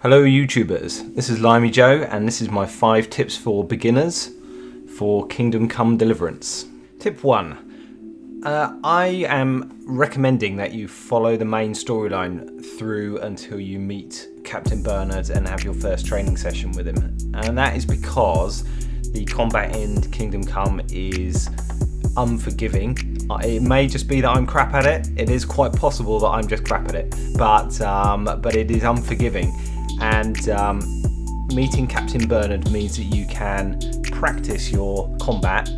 Hello YouTubers, this is Limey Joe and this is my 5 tips for beginners for Kingdom Come Deliverance. Tip 1. I am recommending that you follow the main storyline through until you meet Captain Bernard and have your first training session with him. And that is because the combat in Kingdom Come is unforgiving. It may just be that I'm crap at it. It is quite possible that I'm just crap at it, but it is unforgiving. And meeting Captain Bernard means that you can practice your combat,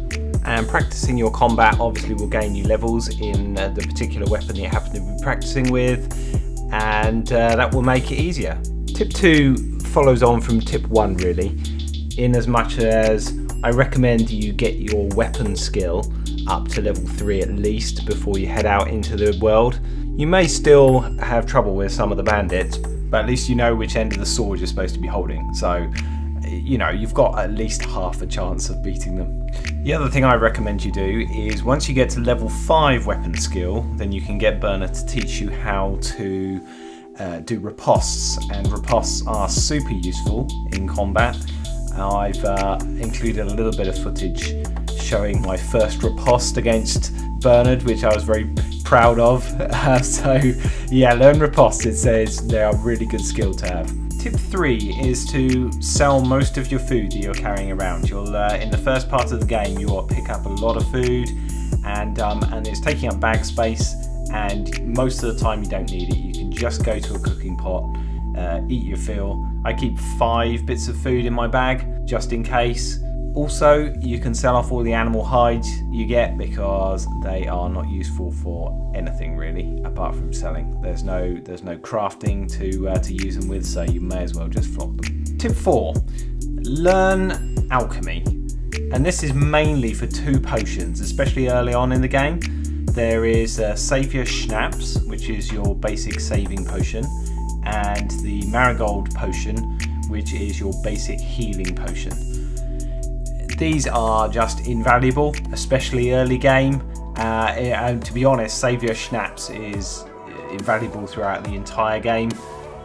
and practicing your combat obviously will gain you levels in the particular weapon you happen to be practicing with, and that will make it easier. Tip 2 follows on from tip 1 really, in as much as I recommend you get your weapon skill up to level 3 at least before you head out into the world. You may still have trouble with some of the bandits, but at least you know which end of the sword you're supposed to be holding, so you know you've got at least half a chance of beating them. The other thing I recommend you do is once you get to level 5 weapon skill, then you can get Bernard to teach you how to do ripostes, and ripostes are super useful in combat. I've included a little bit of footage showing my first riposte against Bernard, which I was very proud of. So yeah, learn ripostes. It says they are a really good skill to have. Tip 3 is to sell most of your food that you're carrying around. You'll in the first part of the game you'll pick up a lot of food, and it's taking up bag space, and most of the time you don't need it. You can just go to a cooking pot, eat your fill. I keep 5 bits of food in my bag just in case. Also, you can sell off all the animal hides you get because they are not useful for anything really apart from selling. There's no crafting to use them with, so you may as well just flog them. Tip 4. Learn Alchemy. And this is mainly for 2 potions, especially early on in the game. There is Saviour Schnapps, which is your basic saving potion, and the Marigold potion, which is your basic healing potion. These are just invaluable, especially early game, and to be honest, Saviour Schnapps is invaluable throughout the entire game,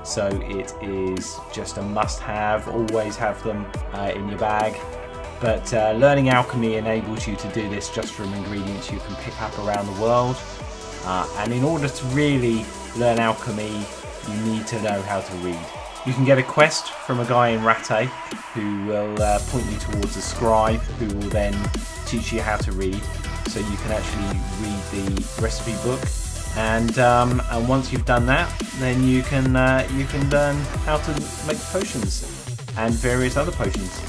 so it is just a must-have. Always have them in your bag. But learning Alchemy enables you to do this just from ingredients you can pick up around the world, and in order to really learn Alchemy you need to know how to read. You can get a quest from a guy in Narrated who will point you towards a scribe who will then teach you how to read, so you can actually read the recipe book, and once you've done that, then you can learn how to make potions and various other potions.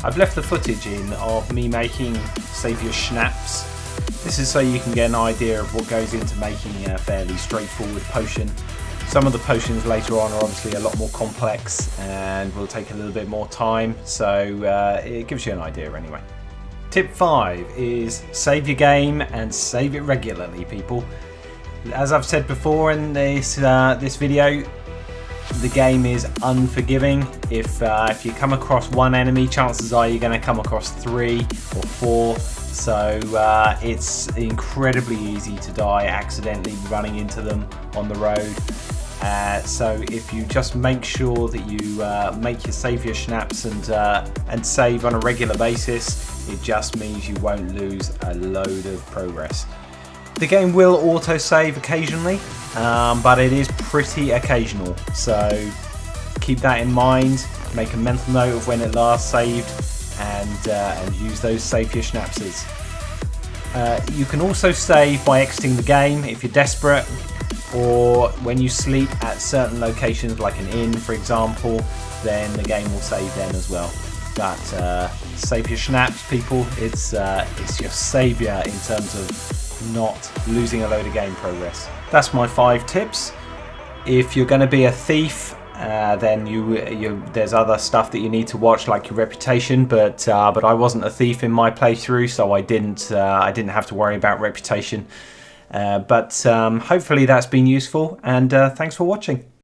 I've left the footage in of me making Saviour Schnapps. This is so you can get an idea of what goes into making a fairly straightforward potion. Some of the potions later on are obviously a lot more complex and will take a little bit more time, so it gives you an idea anyway. Tip 5 is save your game and save it regularly, people. As I've said before in this video, the game is unforgiving. If you come across 1 enemy, chances are you're going to come across 3 or 4. So it's incredibly easy to die accidentally running into them on the road. So if you just make sure that you make your Saviour Schnapps and save on a regular basis, it just means you won't lose a load of progress. The game will auto-save occasionally, but it is pretty occasional, so keep that in mind. Make a mental note of when it last saved, and use those Saviour Schnappses. You can also save by exiting the game if you're desperate, or when you sleep at certain locations like an inn for example, then the game will save then as well. But Saviour Schnapps, people, it's your saviour in terms of not losing a load of game progress. That's my 5 tips. If you're going to be a thief, then there's other stuff that you need to watch, like your reputation. But I wasn't a thief in my playthrough, so I didn't have to worry about reputation. But hopefully that's been useful, and thanks for watching.